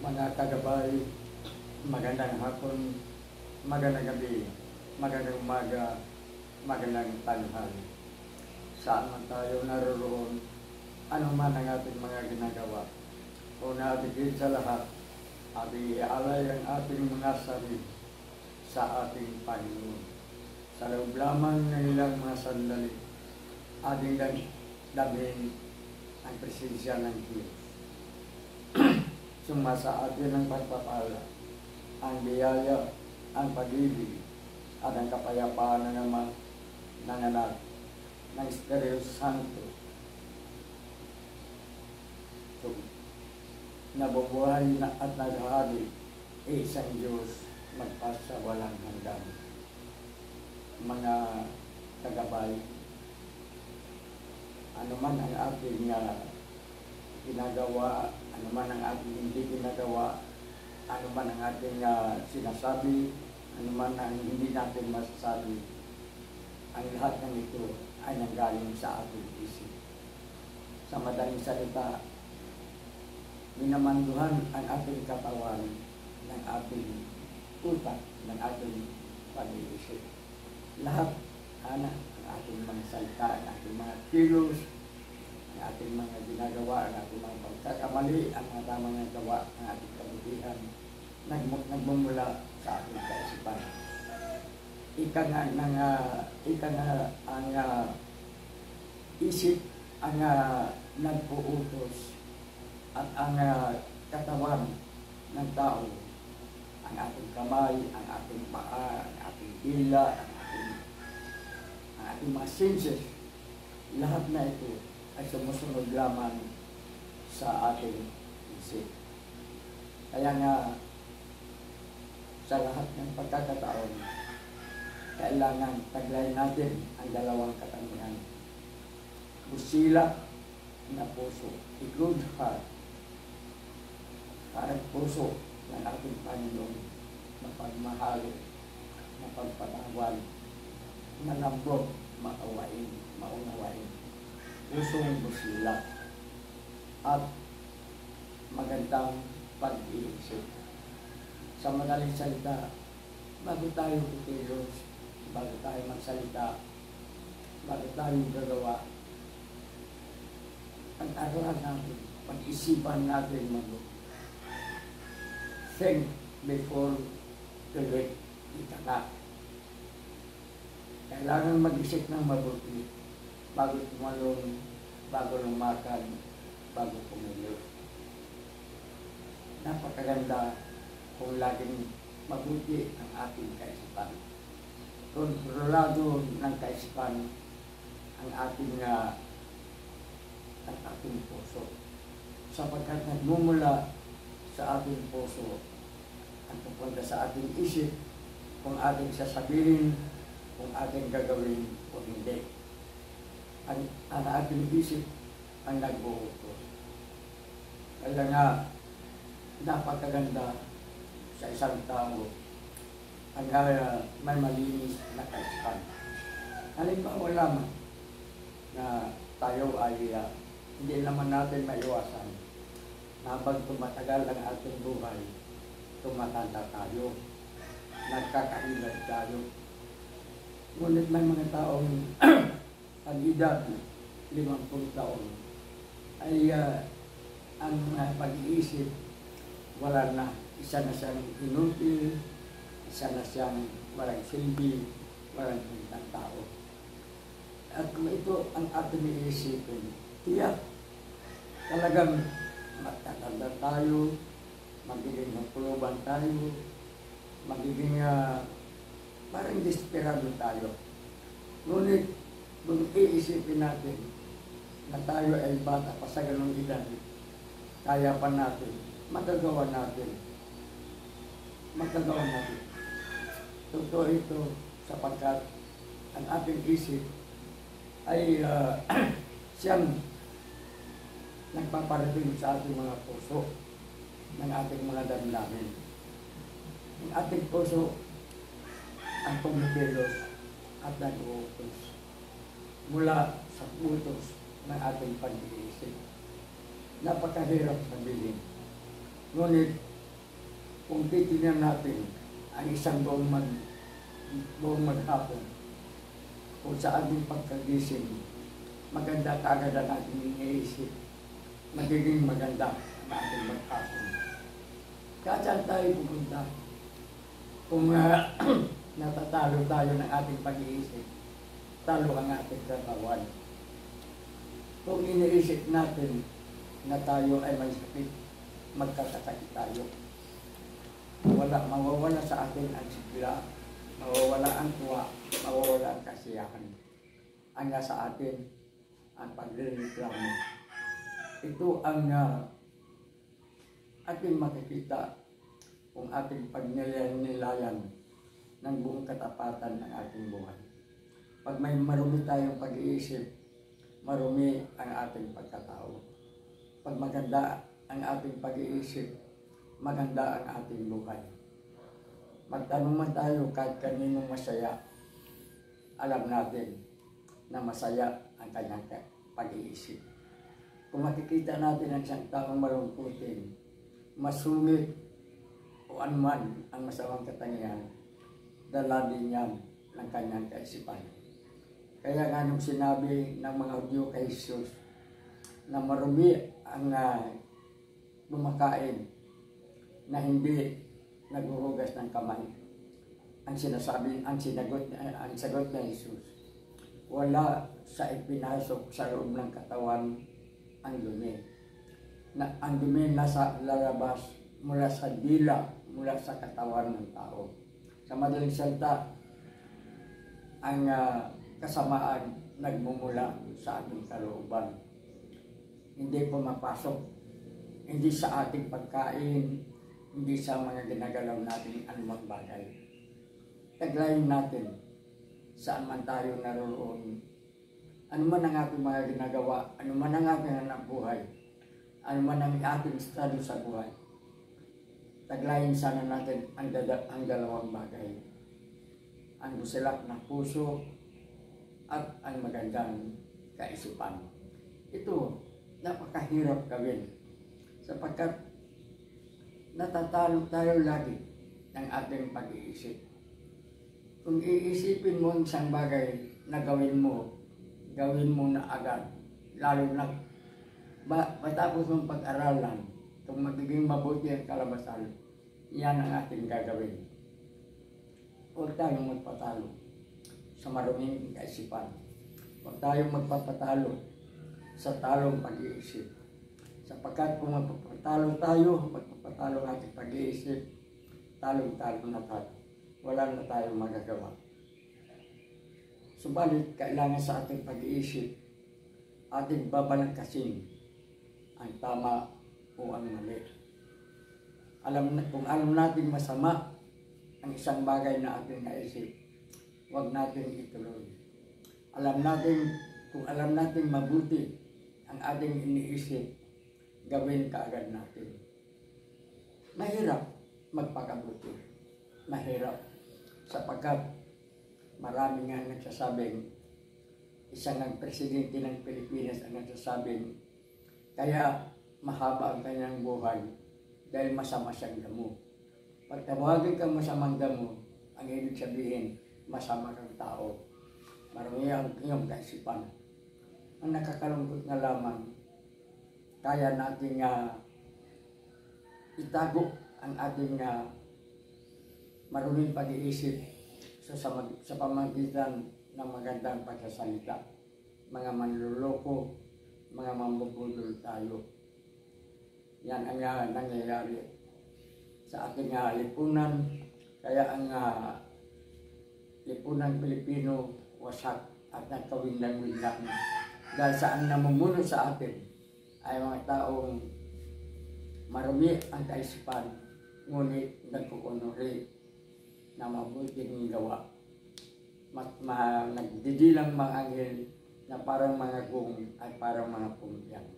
Mga kagabay, magandang hapon, magandang gabi, magandang umaga, magandang tanghali. Saan man tayo naroroon, ano man ang ating mga ginagawa. Una at higit sa lahat, ating ialay ang ating mga sarili sa ating Panginoon. Sa loob lamang ng ilang mga sandali, ating damhin ang presensya ng Diyos. Sumasa atin ang pagpapala, ang biyaya, ang pag-ibig, at ang kapayapaan na naman ng anak ng Espiritu Santo. So, nabubuhay na at naghahari, isang Diyos magpasa walang hanggan. Mga kagabay, ano man ang ating ginagawa, ano man ang ating hindi ginagawa, ano man ang ating sinasabi, ano man ang hindi natin masasabi, ang lahat ng ito ay nanggaling sa ating isip. Sa madaling salita, minamanduhan ang ating katawan ng ating utak, ng ating pag-iisip. Lahat, ang ating mga salita, ang ating mga kilos, ang ating mga ginagawa, ang ating mga pagkakamali, ang mga tamang nagawa, ang ating kabutihan, nagmumula sa ating kaisipan. Ika nga ang isip ang nagpuutos at ang katawan ng tao, ang ating kamay, ang ating paa, ang ating dila, ang ating mga senses, lahat na ito ay sumusunod lamang sa ating isip. Kaya nga, sa lahat ng pagkakataon, kailangan taglayin natin ang dalawang katangian. Busila na puso, a good heart, parang puso ng ating Panginoon, mapagmahal, mapagpatawad, malambot, maunawain. Pusong busila at magandang pag-iisip. Sa madaling salita, bago tayo kikilos, bago tayo magsalita, bago tayo gagawa, ang arawan natin, pag-isipan natin mabuti. Think before to do it. Ika nga. Kailangan mag-isip ng mabuti bago tumalon, bago lumakan, bago kumilos. Napakaganda kung laging mabuti ang ating kaisipan. Kontrolado ng kaisipan ang ating puso. Sapagkat nagmumula sa ating puso ang pupunta sa ating isip kung ating sasabihin, kung ating gagawin o hindi. Ang ating isip ang nag-uutos. Kaya nga, napakaganda sa isang tao ang may malinis na kaisipan. Halimbawa lamang na tayo ay hindi naman natin maiwasan na habang tumatagal ang ating buhay, tumatanda tayo, nagkakaedad tayo. Ngunit may mga taong ang edad 50 taon ay ang pag-iisip wala na. Isa na siyang inutil, isa na siyang walang silbi, walang pintang tao. At kung ito ang ating iisipin, tiyak talagang matatanda tayo, magiging hapuluban tayo, magiging parang desperado tayo. Ngunit kung iisipin natin na tayo ay bata pa sa ganung edad, kaya pa natin, magagawa natin. Totoo ito sapagkat ang ating isip ay siyang nagpaparating sa ating mga puso ng ating mga damdamin. Ang ating puso ang pumikilos at nag-uutos mula sa utos ng ating pag-iisip. Napakahirap sabihin. Ngunit Kung titignan natin ang isang buong maghapon, kung sa ating pagkagising, maganda kaagad ang ating iniisip, magiging maganda ang ating maghapon. Saan tayo pupunta? Kung natatalo tayo ng ating pag-iisip, talo ang ating katawan. Kung iniisip natin na tayo ay may sakit, magkakasakit tayo. Mawawala sa atin ang sigla, mawawala ang tuwa, mawawala ang kasiyahan. Ang nasa atin, ang pagrereklamo. Ito ang ating makikita kung ating pagnilalayan ng buong katapatan ng ating buhay. Pag may marumi tayong pag-iisip, marumi ang ating pagkatao. Pag maganda ang ating pag-iisip, maganda ang ating buhay. Magtanong man tayo kahit kaninong masaya, alam natin na masaya ang kanyang pag-iisip. Kung makikita natin ang isang taong malungkutin, masungit o anuman ang masamang katangian, dala din yan ng kanyang kaisipan. Kaya nga nung sinabi ng mga Hudyo kay Jesus na marumi ang lumakain na hindi naghuhugas ng kamay, ang sagot ng Jesus, wala sa ipinasok sa loob ng katawan ang dumi. Ang dumi nasa lalabas mula sa dila, mula sa katawan ng tao. Sa madaling salita, ang kasamaan nagmumula sa ating kalooban. Hindi pumapasok, hindi sa ating pagkain, hindi sa mga ginagalaw natin anumang bagay. Taglayin natin saan man tayo naroon, ano man ang ating mga ginagawa, ano man ang ating hanap buhay, ano man ang ating estado sa buhay. Taglayin sana natin ang dalawang bagay. Ang busilak ng puso at ang magandang kaisipan. Ito, napakahirap gawin sapagkat natatalo tayo lagi ng ating pag-iisip. Kung iisipin mo ang isang bagay na gawin mo na agad. Lalo na matapos mong pag-aralan, kung magiging mabuti ang kalabasan, yan ang ating gagawin. Huwag tayong magpatalo sa maruming kaisipan. Huwag tayong magpapatalo sa talong pag-iisip. Sapagkat kung magpapatalo ang ating pag-iisip, talong-talo na tayo. Wala na tayong magagawa. Subalit, kailangan sa ating pag-iisip, ating babalangkasin ang tama o ang mali. Kung alam natin masama ang isang bagay na ating naisip, huwag natin ituloy. Kung alam natin mabuti ang ating iniisip, gawin kaagad natin. Mahirap magpakabuti. Mahirap. Sapagkat marami nga nagsasabing, isang ang presidente ng Pilipinas ang nagsasabing, kaya mahaba ang kanyang buhay dahil masama siyang damo. Pag tawagin kang masamang damo, ang ibig sabihin, masama kang tao. Marami ang iyong kaisipan. Ang nakakalungkot na lamang, kaya natin itago ang ating maruming pag-iisip sa pamagitan ng magandang pagsasalita. Mga manluloko, mga mambubudol tayo. Yan ang nangyayari sa ating lipunan. Kaya ang lipunan Pilipino wasak at nagkawindang-windang. Dahil sa ang namumuno sa atin ay mga taong marumi ang kaisipan, ngunit nagkukunuri na mabuting gawa. Nagdidilang mga anghel na parang mga gong ay parang mga pumiyang.